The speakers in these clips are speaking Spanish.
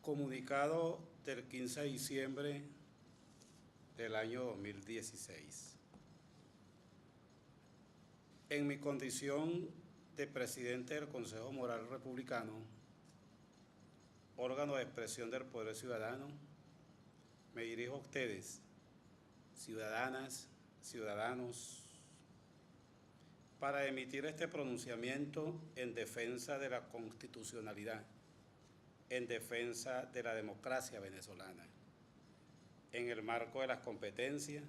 Comunicado del 15 de diciembre del año 2016. En mi condición de presidente del Consejo Moral Republicano, órgano de expresión del poder ciudadano, me dirijo a ustedes, ciudadanas, ciudadanos, para emitir este pronunciamiento en defensa de la constitucionalidad, en defensa de la democracia venezolana, en el marco de las competencias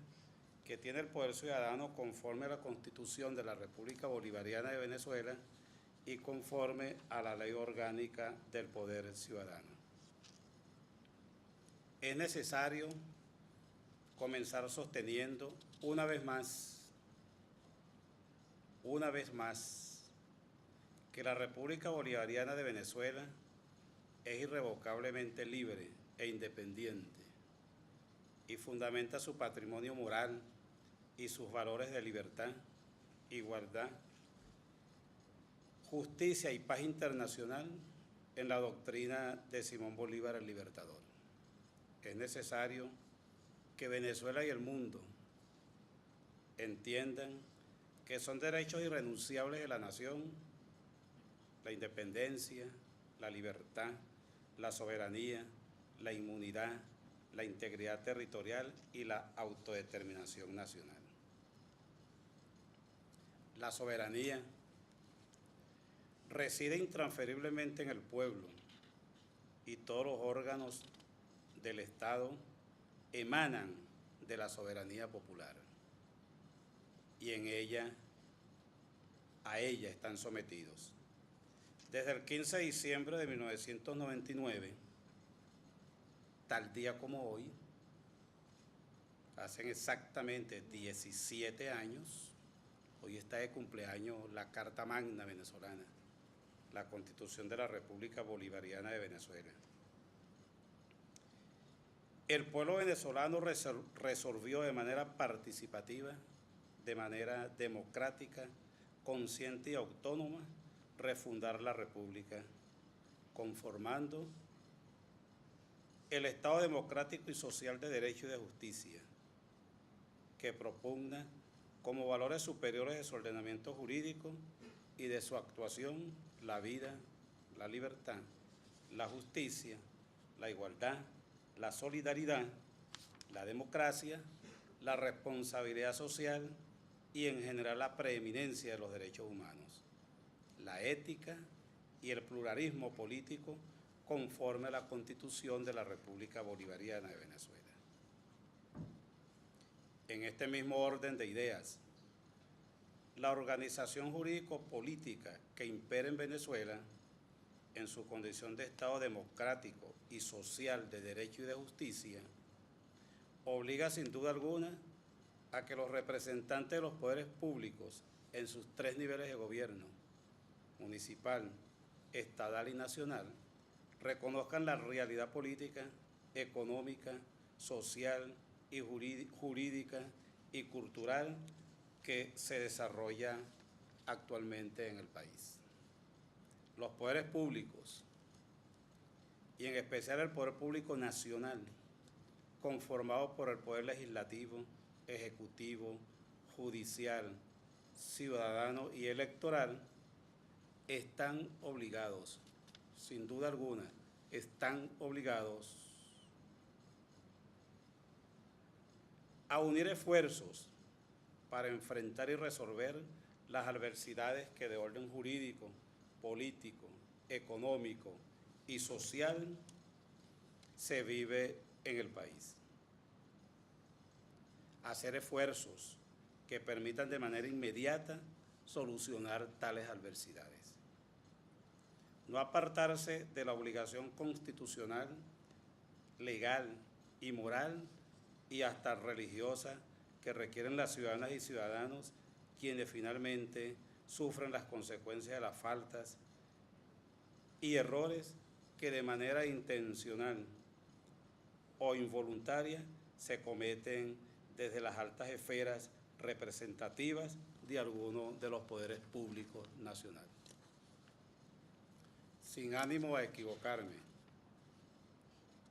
que tiene el poder ciudadano conforme a la Constitución de la República Bolivariana de Venezuela y conforme a la Ley Orgánica del Poder Ciudadano. Es necesario comenzar sosteniendo una vez más, que la República Bolivariana de Venezuela es irrevocablemente libre e independiente y fundamenta su patrimonio moral y sus valores de libertad, igualdad, justicia y paz internacional en la doctrina de Simón Bolívar el Libertador. Es necesario que Venezuela y el mundo entiendan que son derechos irrenunciables de la nación, la independencia, la libertad, la soberanía, la inmunidad, la integridad territorial y la autodeterminación nacional. La soberanía reside intransferiblemente en el pueblo y todos los órganos del Estado emanan de la soberanía popular y a ella están sometidos. Desde el 15 de diciembre de 1999, tal día como hoy, hacen exactamente 17 años, hoy está de cumpleaños la Carta Magna venezolana, la Constitución de la República Bolivariana de Venezuela. El pueblo venezolano resolvió de manera participativa, de manera democrática, consciente y autónoma, refundar la República, conformando el Estado democrático y social de derecho y de justicia, que propugna como valores superiores de su ordenamiento jurídico y de su actuación la vida, la libertad, la justicia, la igualdad, la solidaridad, la democracia, la responsabilidad social y en general la preeminencia de los derechos humanos, la ética y el pluralismo político conforme a la Constitución de la República Bolivariana de Venezuela. En este mismo orden de ideas, la organización jurídico-política que impera en Venezuela, en su condición de Estado democrático y social de derecho y de justicia, obliga sin duda alguna a que los representantes de los poderes públicos en sus tres niveles de gobierno, municipal, estatal y nacional, reconozcan la realidad política, económica, social y jurídica y cultural que se desarrolla actualmente en el país. Los poderes públicos, y en especial el poder público nacional, conformado por el poder legislativo, ejecutivo, judicial, ciudadano y electoral, están obligados, sin duda alguna, están obligados a unir esfuerzos para enfrentar y resolver las adversidades que de orden jurídico, político, económico y social se vive en el país. Hacer esfuerzos que permitan de manera inmediata solucionar tales adversidades. No apartarse de la obligación constitucional, legal y moral y hasta religiosa que requieren las ciudadanas y ciudadanos, quienes finalmente sufren las consecuencias de las faltas y errores que de manera intencional o involuntaria se cometen desde las altas esferas representativas de alguno de los poderes públicos nacionales. Sin ánimo a equivocarme,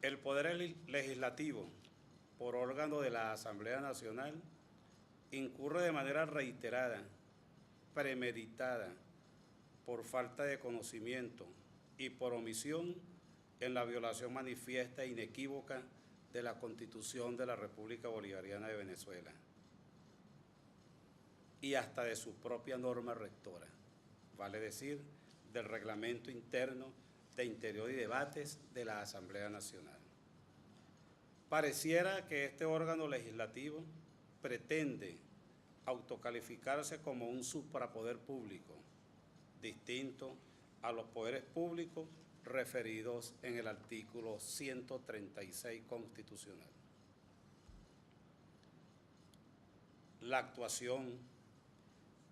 El Poder Legislativo, por órgano de la Asamblea Nacional, incurre de manera reiterada, premeditada, por falta de conocimiento y por omisión en la violación manifiesta e inequívoca de la Constitución de la República Bolivariana de Venezuela y hasta de su propia norma rectora, vale decir, del Reglamento Interno de Interior y Debates de la Asamblea Nacional. Pareciera que este órgano legislativo pretende autocalificarse como un suprapoder público, distinto a los poderes públicos referidos en el artículo 136 constitucional. La actuación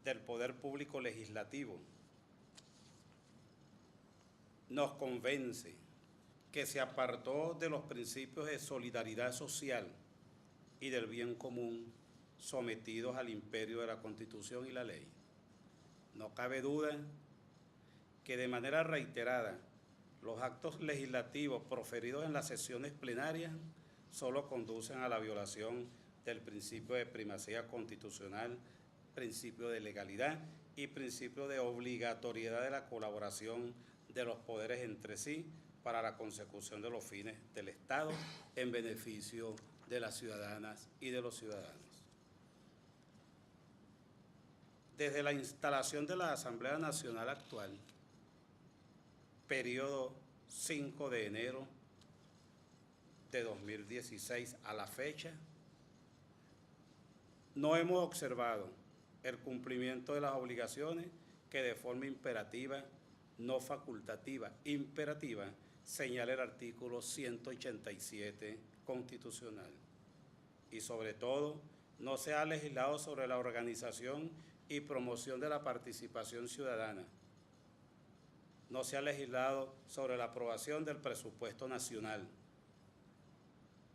del poder público legislativo nos convence que se apartó de los principios de solidaridad social y del bien común sometidos al imperio de la Constitución y la ley. No cabe duda que de manera reiterada los actos legislativos proferidos en las sesiones plenarias solo conducen a la violación del principio de primacía constitucional, principio de legalidad y principio de obligatoriedad de la colaboración de los poderes entre sí para la consecución de los fines del Estado en beneficio de las ciudadanas y de los ciudadanos. Desde la instalación de la Asamblea Nacional actual, periodo 5 de enero de 2016 a la fecha, no hemos observado el cumplimiento de las obligaciones que de forma imperativa, no facultativa, imperativa, señala el artículo 187 constitucional. Y sobre todo, no se ha legislado sobre la organización y promoción de la participación ciudadana. No se ha legislado sobre la aprobación del presupuesto nacional,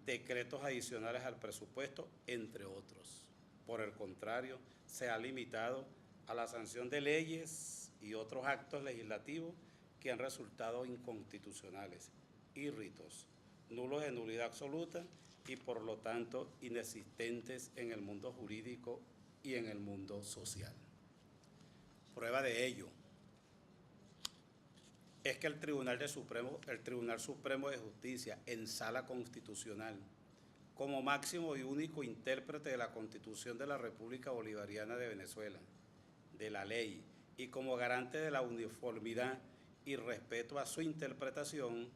decretos adicionales al presupuesto, entre otros. Por el contrario, se ha limitado a la sanción de leyes y otros actos legislativos que han resultado inconstitucionales, irritos, nulos de nulidad absoluta y por lo tanto inexistentes en el mundo jurídico y en el mundo social. Prueba de ello es que el Tribunal Supremo de Justicia, en sala constitucional, como máximo y único intérprete de la Constitución de la República Bolivariana de Venezuela, de la ley, y como garante de la uniformidad y respeto a su interpretación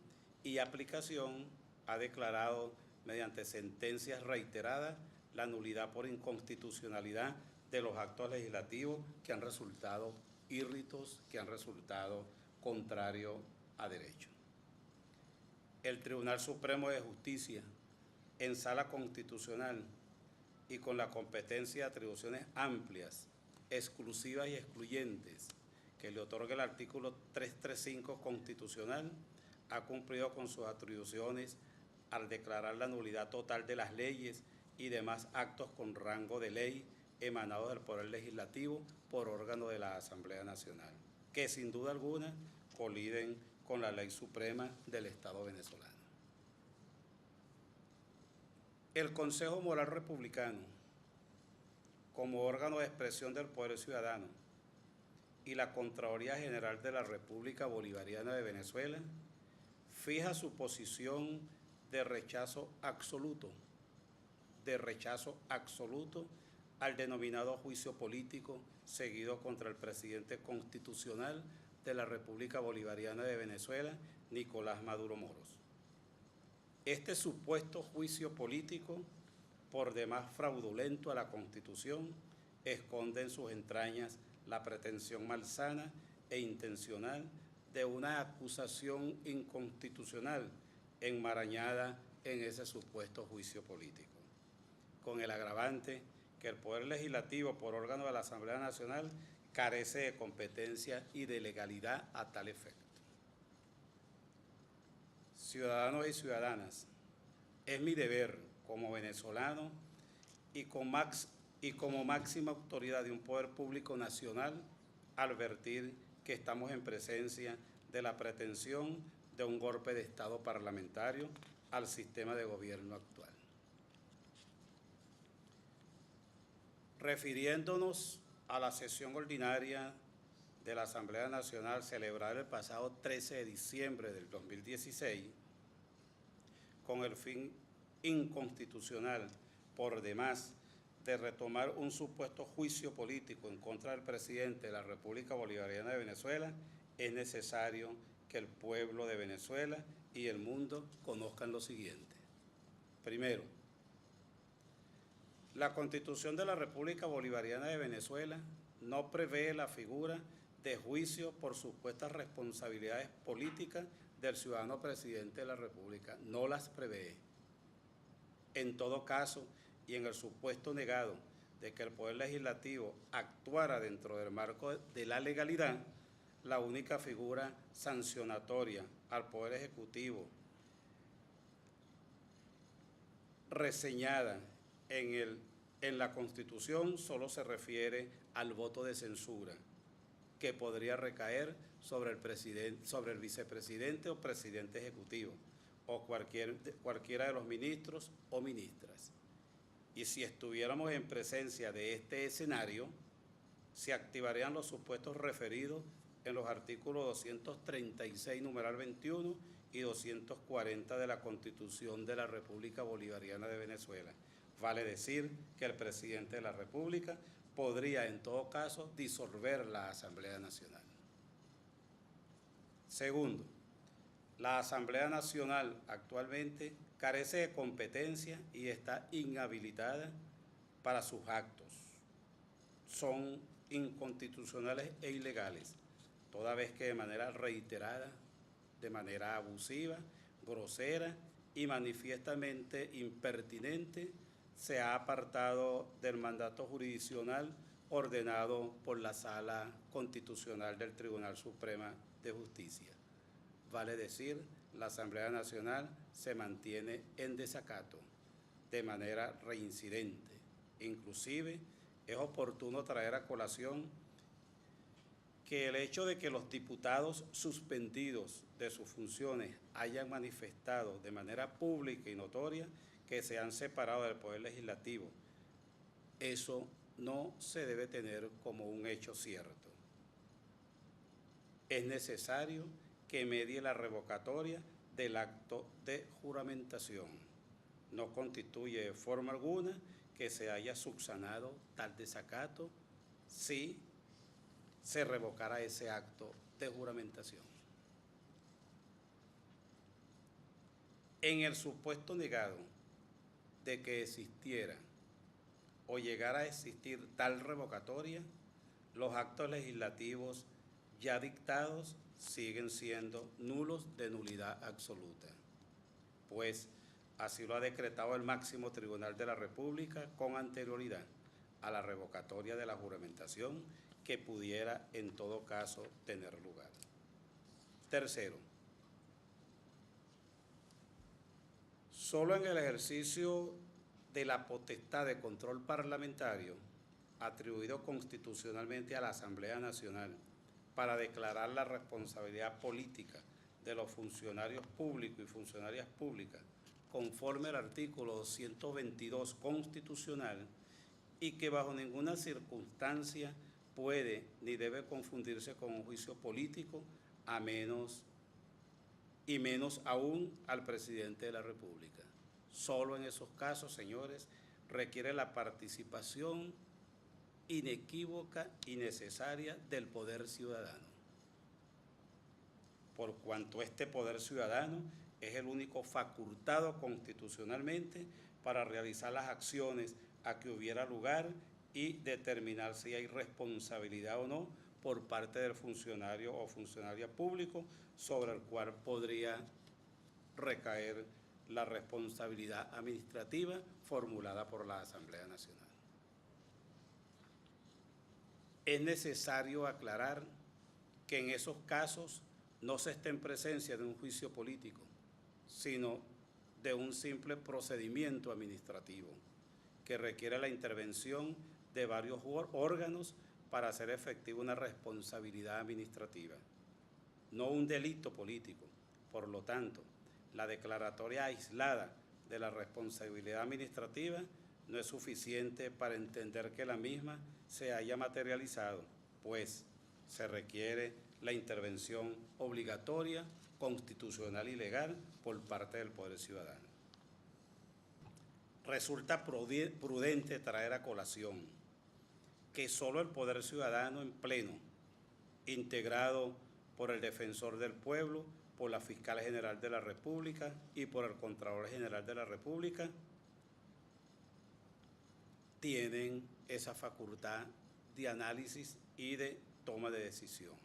y aplicación, ha declarado mediante sentencias reiteradas la nulidad por inconstitucionalidad de los actos legislativos que han resultado irritos, que han resultado contrarios a derecho. El Tribunal Supremo de Justicia, en sala constitucional y con la competencia de atribuciones amplias, exclusivas y excluyentes que le otorga el artículo 335 constitucional, ha cumplido con sus atribuciones al declarar la nulidad total de las leyes y demás actos con rango de ley emanados del Poder Legislativo por órgano de la Asamblea Nacional, que sin duda alguna coliden con la ley suprema del Estado venezolano. El Consejo Moral Republicano, como órgano de expresión del poder ciudadano, y la Contraloría General de la República Bolivariana de Venezuela, fija su posición de rechazo absoluto al denominado juicio político seguido contra el presidente constitucional de la República Bolivariana de Venezuela, Nicolás Maduro Moros. Este supuesto juicio político, por demás fraudulento a la Constitución, esconde en sus entrañas la pretensión malsana e intencional de una acusación inconstitucional enmarañada en ese supuesto juicio político, con el agravante que el Poder Legislativo, por órgano de la Asamblea Nacional, carece de competencia y de legalidad a tal efecto. Ciudadanos y ciudadanas, es mi deber como venezolano y como máxima autoridad de un poder público nacional advertir que estamos en presencia de la pretensión de un golpe de Estado parlamentario al sistema de gobierno actual. Refiriéndonos a la sesión ordinaria de la Asamblea Nacional celebrada el pasado 13 de diciembre del 2016, con el fin inconstitucional por demás de retomar un supuesto juicio político en contra del presidente de la República Bolivariana de Venezuela, es necesario que el pueblo de Venezuela y el mundo conozcan lo siguiente. Primero, la Constitución de la República Bolivariana de Venezuela no prevé la figura de juicio por supuestas responsabilidades políticas del ciudadano presidente de la República. No las prevé. En todo caso, y en el supuesto negado de que el Poder Legislativo actuara dentro del marco de la legalidad, la única figura sancionatoria al Poder Ejecutivo reseñada en la Constitución solo se refiere al voto de censura, que podría recaer sobre el vicepresidente o presidente ejecutivo, o cualquiera de los ministros o ministras. Y si estuviéramos en presencia de este escenario, se activarían los supuestos referidos en los artículos 236, numeral 21, y 240 de la Constitución de la República Bolivariana de Venezuela. Vale decir que el presidente de la República podría, en todo caso, disolver la Asamblea Nacional. Segundo, la Asamblea Nacional actualmente carece de competencia y está inhabilitada para sus actos. Son inconstitucionales e ilegales, toda vez que de manera reiterada, de manera abusiva, grosera y manifiestamente impertinente se ha apartado del mandato jurisdiccional ordenado por la Sala Constitucional del Tribunal Supremo de Justicia. Vale decir, la Asamblea Nacional se mantiene en desacato de manera reincidente. Inclusive, es oportuno traer a colación que el hecho de que los diputados suspendidos de sus funciones hayan manifestado de manera pública y notoria que se han separado del Poder Legislativo, eso no se debe tener como un hecho cierto. Es necesario que medie la revocatoria del acto de juramentación. No constituye de forma alguna que se haya subsanado tal desacato si se revocara ese acto de juramentación. En el supuesto negado de que existiera o llegara a existir tal revocatoria, los actos legislativos ya dictados siguen siendo nulos de nulidad absoluta, pues así lo ha decretado el máximo tribunal de la República con anterioridad a la revocatoria de la juramentación que pudiera en todo caso tener lugar. Tercero, solo en el ejercicio de la potestad de control parlamentario atribuido constitucionalmente a la Asamblea Nacional para declarar la responsabilidad política de los funcionarios públicos y funcionarias públicas conforme al artículo 222 constitucional, y que bajo ninguna circunstancia puede ni debe confundirse con un juicio político, menos aún al presidente de la República. Solo en esos casos, señores, requiere la participación inequívoca y necesaria del poder ciudadano, por cuanto este poder ciudadano es el único facultado constitucionalmente para realizar las acciones a que hubiera lugar y determinar si hay responsabilidad o no por parte del funcionario o funcionaria público sobre el cual podría recaer la responsabilidad administrativa formulada por la Asamblea Nacional. Es necesario aclarar que en esos casos no se está en presencia de un juicio político, sino de un simple procedimiento administrativo que requiere la intervención de varios órganos para hacer efectiva una responsabilidad administrativa, no un delito político. Por lo tanto, La declaratoria aislada de la responsabilidad administrativa no es suficiente para entender que la misma se haya materializado, pues se requiere la intervención obligatoria, constitucional y legal por parte del Poder Ciudadano. Resulta prudente traer a colación que solo el Poder Ciudadano en pleno, integrado por el Defensor del Pueblo, por la Fiscal General de la República y por el Contralor General de la República, tienen esa facultad de análisis y de toma de decisión.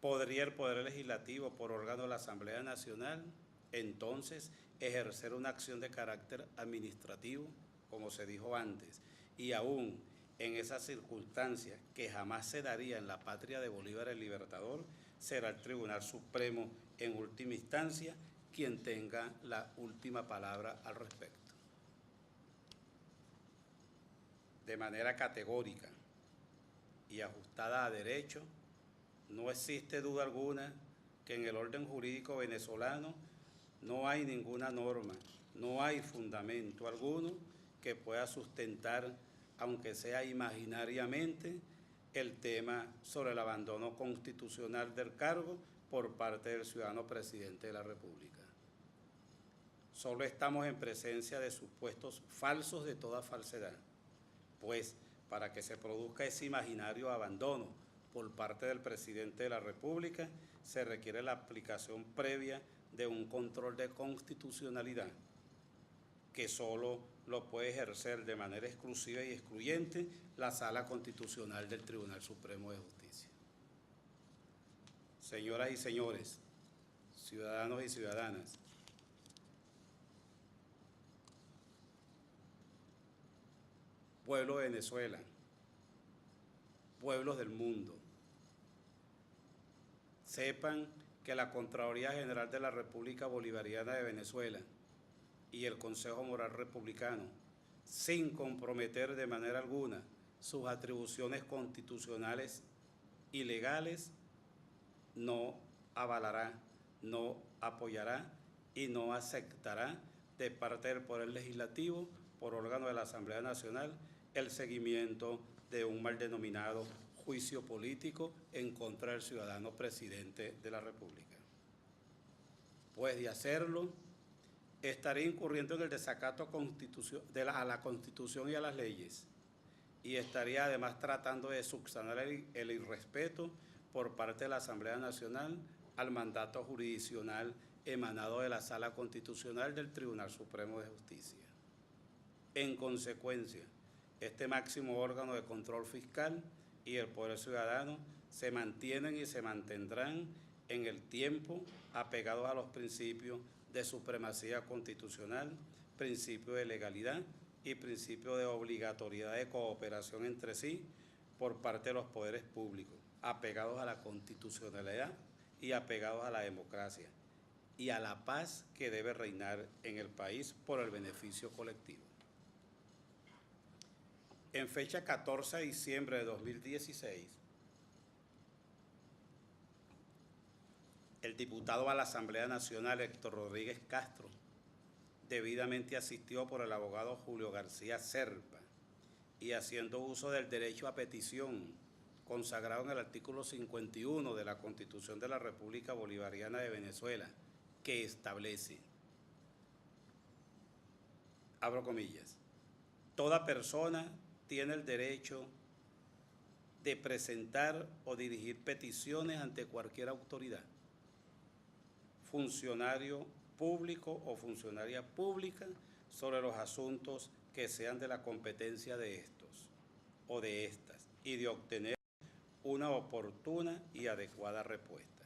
¿Podría el Poder Legislativo, por órgano de la Asamblea Nacional, entonces ejercer una acción de carácter administrativo, como se dijo antes, y aún en esas circunstancias que jamás se daría en la patria de Bolívar el Libertador, será el Tribunal Supremo en última instancia quien tenga la última palabra al respecto? De manera categórica y ajustada a derecho, no existe duda alguna que en el orden jurídico venezolano no hay ninguna norma, no hay fundamento alguno que pueda sustentar, aunque sea imaginariamente, el tema sobre el abandono constitucional del cargo por parte del ciudadano presidente de la República. Solo estamos en presencia de supuestos falsos de toda falsedad, pues para que se produzca ese imaginario abandono por parte del presidente de la República, se requiere la aplicación previa de un control de constitucionalidad, que solo lo puede ejercer de manera exclusiva y excluyente la Sala Constitucional del Tribunal Supremo de Justicia. Señoras y señores, ciudadanos y ciudadanas, pueblo de Venezuela, pueblos del mundo, sepan que la Contraloría General de la República Bolivariana de Venezuela y el Consejo Moral Republicano, sin comprometer de manera alguna sus atribuciones constitucionales y legales, no avalará, no apoyará y no aceptará de parte del Poder Legislativo, por órgano de la Asamblea Nacional, el seguimiento de un mal denominado juicio político en contra del ciudadano presidente de la República. Pues de hacerlo, estaría incurriendo en el desacato a la Constitución y a las leyes, y estaría además tratando de subsanar el irrespeto por parte de la Asamblea Nacional al mandato jurisdiccional emanado de la Sala Constitucional del Tribunal Supremo de Justicia. En consecuencia, este máximo órgano de control fiscal y el Poder Ciudadano se mantienen y se mantendrán en el tiempo apegados a los principios de supremacía constitucional, principio de legalidad y principio de obligatoriedad de cooperación entre sí por parte de los poderes públicos, apegados a la constitucionalidad y apegados a la democracia y a la paz que debe reinar en el país por el beneficio colectivo. En fecha 14 de diciembre de 2016, el diputado a la Asamblea Nacional, Héctor Rodríguez Castro, debidamente asistido por el abogado Julio García Serpa y haciendo uso del derecho a petición consagrado en el artículo 51 de la Constitución de la República Bolivariana de Venezuela, que establece, abro comillas, toda persona tiene el derecho de presentar o dirigir peticiones ante cualquier autoridad, funcionario público o funcionaria pública, sobre los asuntos que sean de la competencia de estos o de estas, y de obtener una oportuna y adecuada respuesta.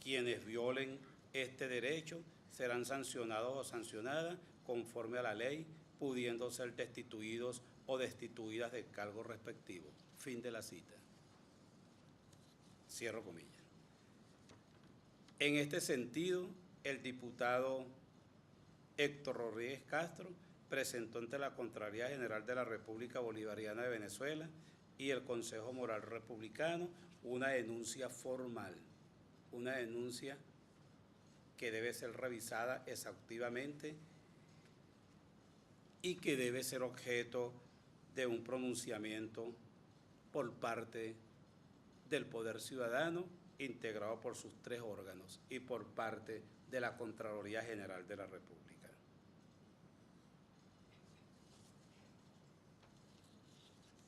Quienes violen este derecho serán sancionados o sancionadas conforme a la ley, pudiendo ser destituidos o destituidas del cargo respectivo. Fin de la cita. Cierro comillas. En este sentido, el diputado Héctor Rodríguez Castro presentó ante la Contraloría General de la República Bolivariana de Venezuela y el Consejo Moral Republicano una denuncia formal una denuncia que debe ser revisada exhaustivamente y que debe ser objeto de un pronunciamiento por parte del Poder Ciudadano, integrado por sus 3 órganos, y por parte de la Contraloría General de la República.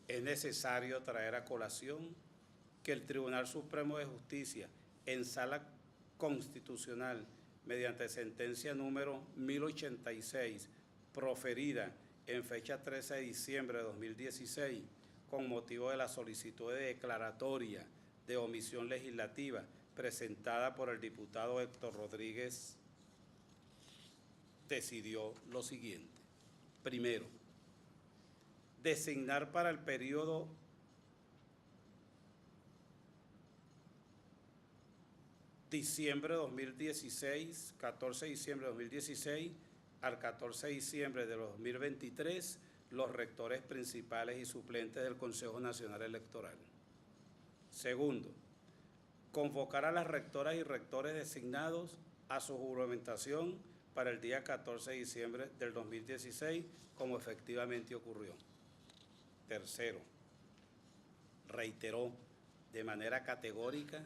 Es necesario traer a colación que el Tribunal Supremo de Justicia, en sala constitucional, mediante sentencia número 1086, proferida en fecha 13 de diciembre de 2016, con motivo de la solicitud de declaratoria de omisión legislativa presentada por el diputado Héctor Rodríguez, decidió lo siguiente. Primero, designar para el periodo diciembre de 2016, 14 de diciembre de 2016 al 14 de diciembre de 2023, los rectores principales y suplentes del Consejo Nacional Electoral. Segundo, convocar a las rectoras y rectores designados a su juramentación para el día 14 de diciembre del 2016, como efectivamente ocurrió. Tercero, reiteró de manera categórica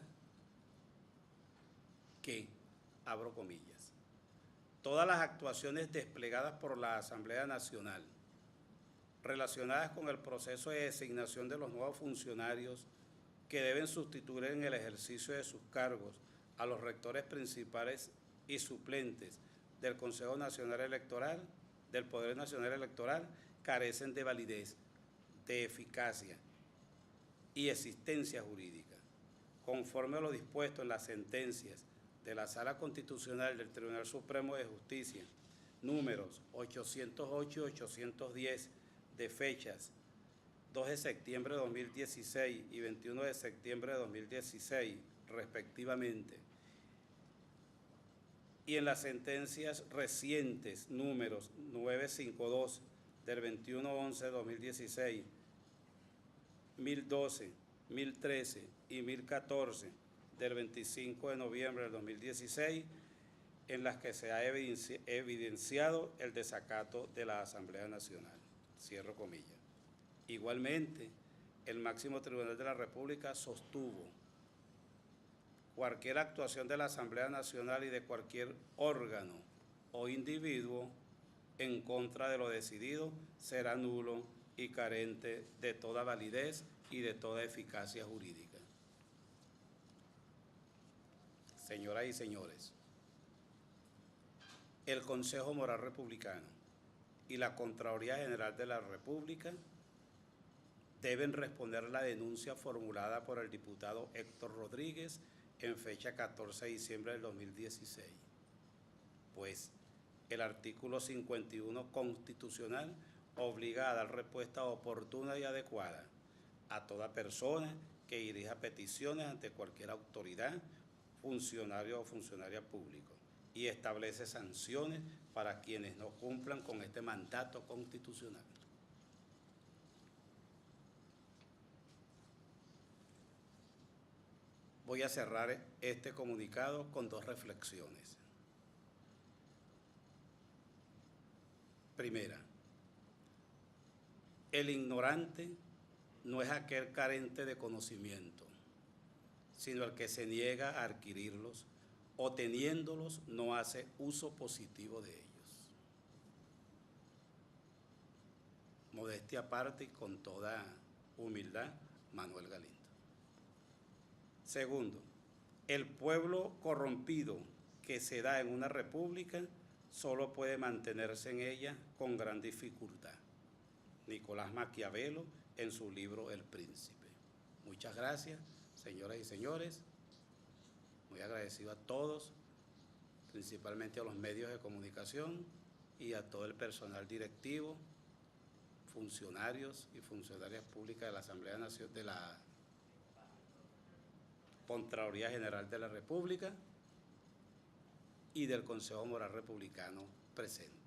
que, abro comillas, todas las actuaciones desplegadas por la Asamblea Nacional relacionadas con el proceso de designación de los nuevos funcionarios que deben sustituir en el ejercicio de sus cargos a los rectores principales y suplentes del Consejo Nacional Electoral, del Poder Nacional Electoral, carecen de validez, de eficacia y existencia jurídica, conforme a lo dispuesto en las sentencias de la Sala Constitucional del Tribunal Supremo de Justicia, números 808 y 810, de fechas 2 de septiembre de 2016 y 21 de septiembre de 2016, respectivamente, y en las sentencias recientes, números 952 del 21/11 de 2016, 1012, 1013 y 1014 del 25 de noviembre del 2016, en las que se ha evidenciado el desacato de la Asamblea Nacional. Cierro comillas. Igualmente, el máximo tribunal de la República sostuvo: cualquier actuación de la Asamblea Nacional y de cualquier órgano o individuo en contra de lo decidido será nulo y carente de toda validez y de toda eficacia jurídica. Señoras y señores, el Consejo Moral Republicano y la Contraloría General de la República deben responder la denuncia formulada por el diputado Héctor Rodríguez en fecha 14 de diciembre del 2016, pues el artículo 51 constitucional obliga a dar respuesta oportuna y adecuada a toda persona que dirija peticiones ante cualquier autoridad, funcionario o funcionaria público, y establece sanciones para quienes no cumplan con este mandato constitucional. Voy a cerrar este comunicado con 2 reflexiones. Primera, el ignorante no es aquel carente de conocimiento, sino el que se niega a adquirirlos o teniéndolos no hace uso positivo de ellos. Modestia aparte y con toda humildad, Manuel Galindo. Segundo, el pueblo corrompido que se da en una república solo puede mantenerse en ella con gran dificultad. Nicolás Maquiavelo en su libro El Príncipe. Muchas gracias, señoras y señores. Muy agradecido a todos, principalmente a los medios de comunicación y a todo el personal directivo, funcionarios y funcionarias públicas de la Asamblea Nacional, de la Contraloría General de la República y del Consejo Moral Republicano presente.